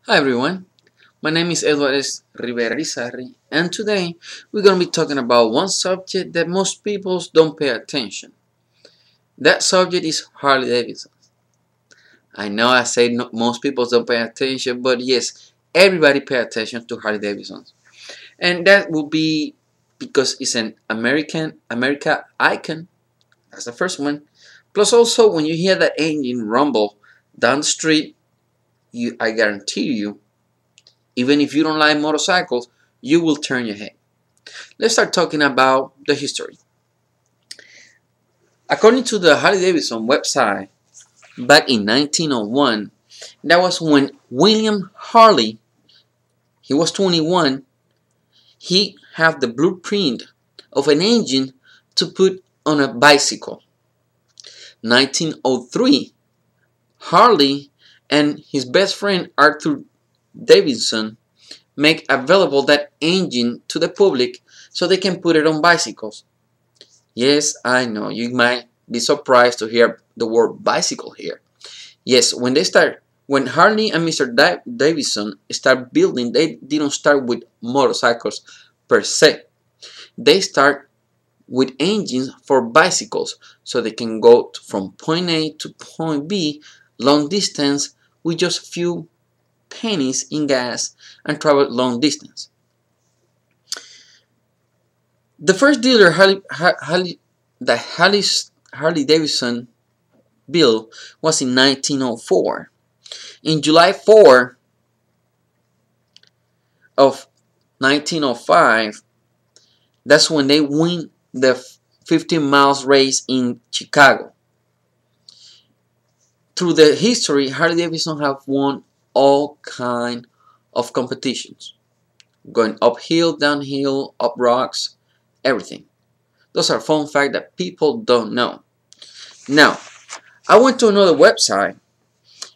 Hi everyone, my name is Eduardo Rivera Rizarri, and today we're going to be talking about one subject that most people don't pay attention. That subject is Harley Davidson. I know I say most people don't pay attention, but yes, everybody pay attention to Harley Davidson. And that will be because it's an America icon. That's the first one. Plus also when you hear that engine rumble down the street, I guarantee you, even if you don't like motorcycles, you will turn your head. Let's start talking about the history. According to the Harley Davidson website, back in 1901, that was when William Harley, he was 21, he had the blueprint of an engine to put on a bicycle. 1903, Harley and his best friend Arthur Davidson make available that engine to the public so they can put it on bicycles. Yes, I know, you might be surprised to hear the word bicycle here. Yes, when Harley and Mr. Davidson start building, they didn't start with motorcycles per se. They start with engines for bicycles so they can go from point A to point B long distance with just few pennies in gas and travel long distance. The first dealer Harley Davidson built was in 1904. In July 4 of 1905, that's when they win the 15 miles race in Chicago. Through the history, Harley Davidson have won all kind of competitions, going uphill, downhill, up rocks, everything. Those are fun facts that people don't know. Now, I went to another website.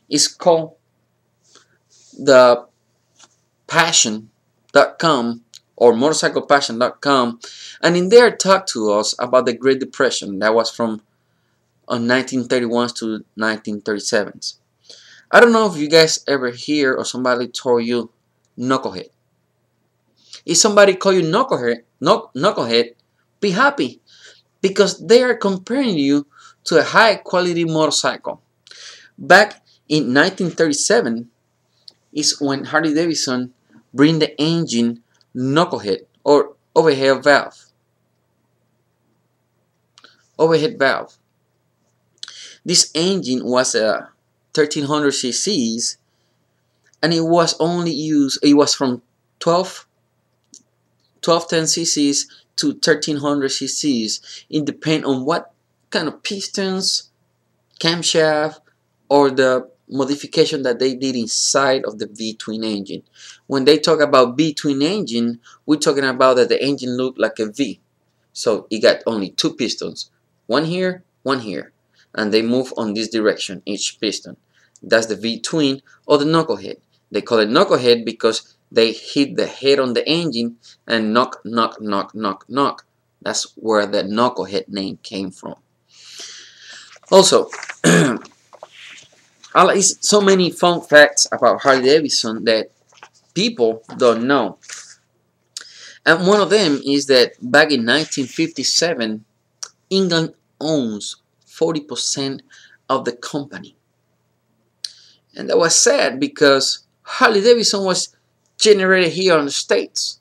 It's called the passion.com or motorcyclepassion.com, and in there talk to us about the Great Depression that was from 1931 to 1937. I don't know if you guys ever hear or somebody told you knucklehead. If somebody call you knucklehead, be happy because they are comparing you to a high quality motorcycle. Back in 1937 is when Harley Davidson bring the engine knucklehead or overhead valve. This engine was a 1300 cc's and it was from 1210 cc's to 1300 cc's. It depends on what kind of pistons, camshaft, or the modification that they did inside of the V-twin engine. When they talk about V-twin engine, we're talking about that the engine looked like a V. So it got only two pistons, one here, and they move on this direction, each piston. That's the V-twin or the knucklehead. They call it knucklehead because they hit the head on the engine and knock. That's where the knucklehead name came from. Also, so many fun facts about Harley Davidson that people don't know. And one of them is that back in 1957, England owns 40% of the company. And that was sad because Harley Davidson was generated here in the States.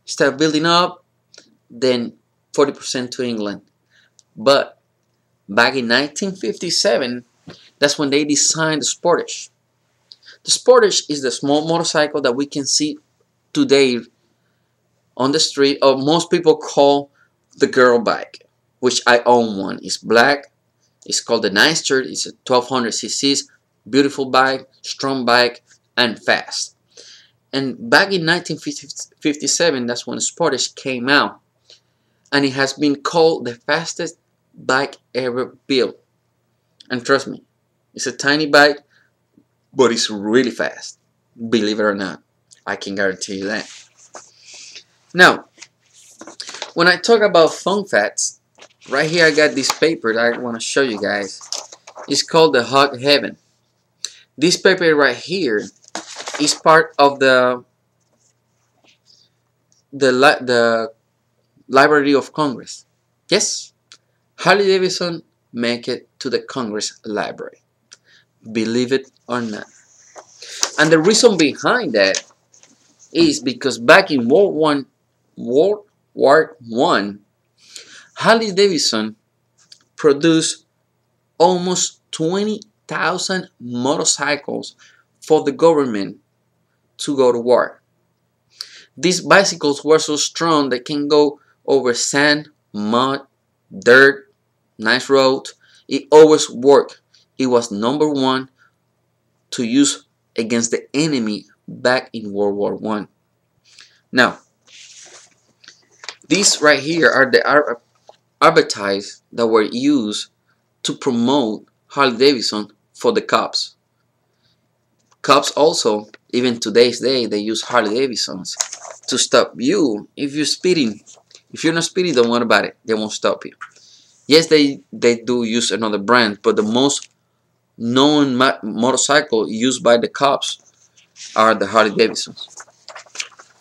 Started building up, then 40% to England. But back in 1957, that's when they designed the Sportage. The Sportage is the small motorcycle that we can see today on the street, or most people call the girl bike, which I own one. It's black. It's called the Nystart. It's a 1200 cc's, beautiful bike, strong bike, and fast. And back in 1957, that's when the Sportage came out, and it has been called the fastest bike ever built. And trust me, it's a tiny bike, but it's really fast. Believe it or not, I can guarantee you that. Now, when I talk about fun facts, right here I got this paper that I want to show you guys. It's called the Hog Heaven. This paper right here is part of the Library of Congress. Yes, Harley Davidson make it to the Congress Library. Believe it or not. And the reason behind that is because back in World War One, Harley Davidson produced almost 20,000 motorcycles for the government to go to war. These bicycles were so strong they can go over sand, mud, dirt, nice road. It always worked. It was #1 to use against the enemy back in World War One. Now, these right here are the advertisements that were used to promote Harley Davidson for the cops. Cops also, even today's day, they use Harley Davidsons to stop you if you're speeding. If you're not speeding, don't worry about it. They won't stop you. Yes, they do use another brand, but the most known motorcycle used by the cops are the Harley Davidsons.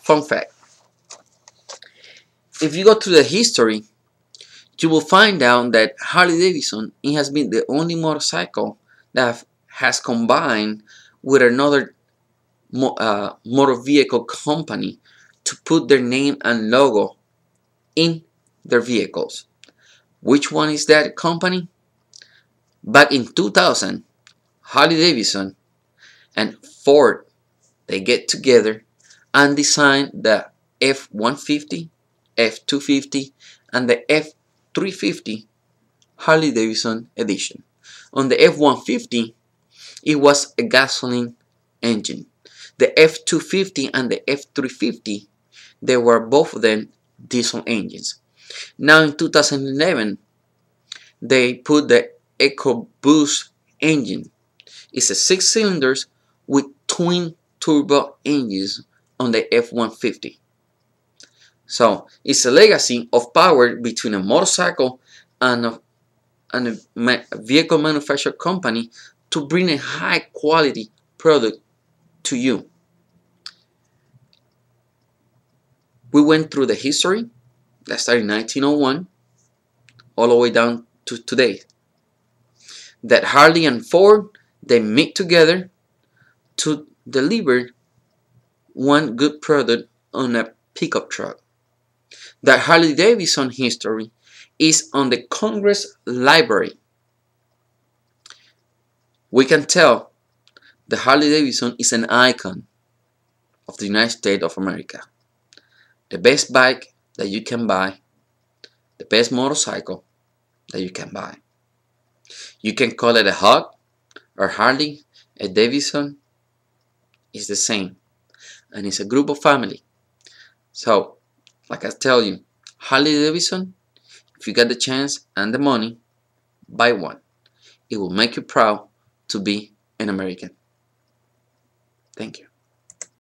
Fun fact. If you go to the history, you will find out that Harley Davidson, it has been the only motorcycle that has combined with another motor vehicle company to put their name and logo in their vehicles. Which one is that company? Back in 2000, Harley Davidson and Ford, they get together and design the F-150, F-250, and the F-350 Harley Davidson edition. On the F-150, it was a gasoline engine. The F-250 and the F-350, they were both of them diesel engines. Now in 2011, they put the EcoBoost engine. It's a 6 cylinders with twin turbo engines on the F-150. So it's a legacy of power between a motorcycle and a vehicle manufacturer company to bring a high quality product to you. We went through the history that started in 1901 all the way down to today. That Harley and Ford, they meet together to deliver one good product on a pickup truck. That Harley Davidson history is on the Congress Library. We can tell the Harley Davidson is an icon of the United States of America. The best bike that you can buy, the best motorcycle that you can buy. You can call it a Hawk or Harley, a Davidson, it's the same. And it's a group of family. So, like I tell you, Harley Davidson, if you get the chance and the money, buy one. It will make you proud to be an American. Thank you.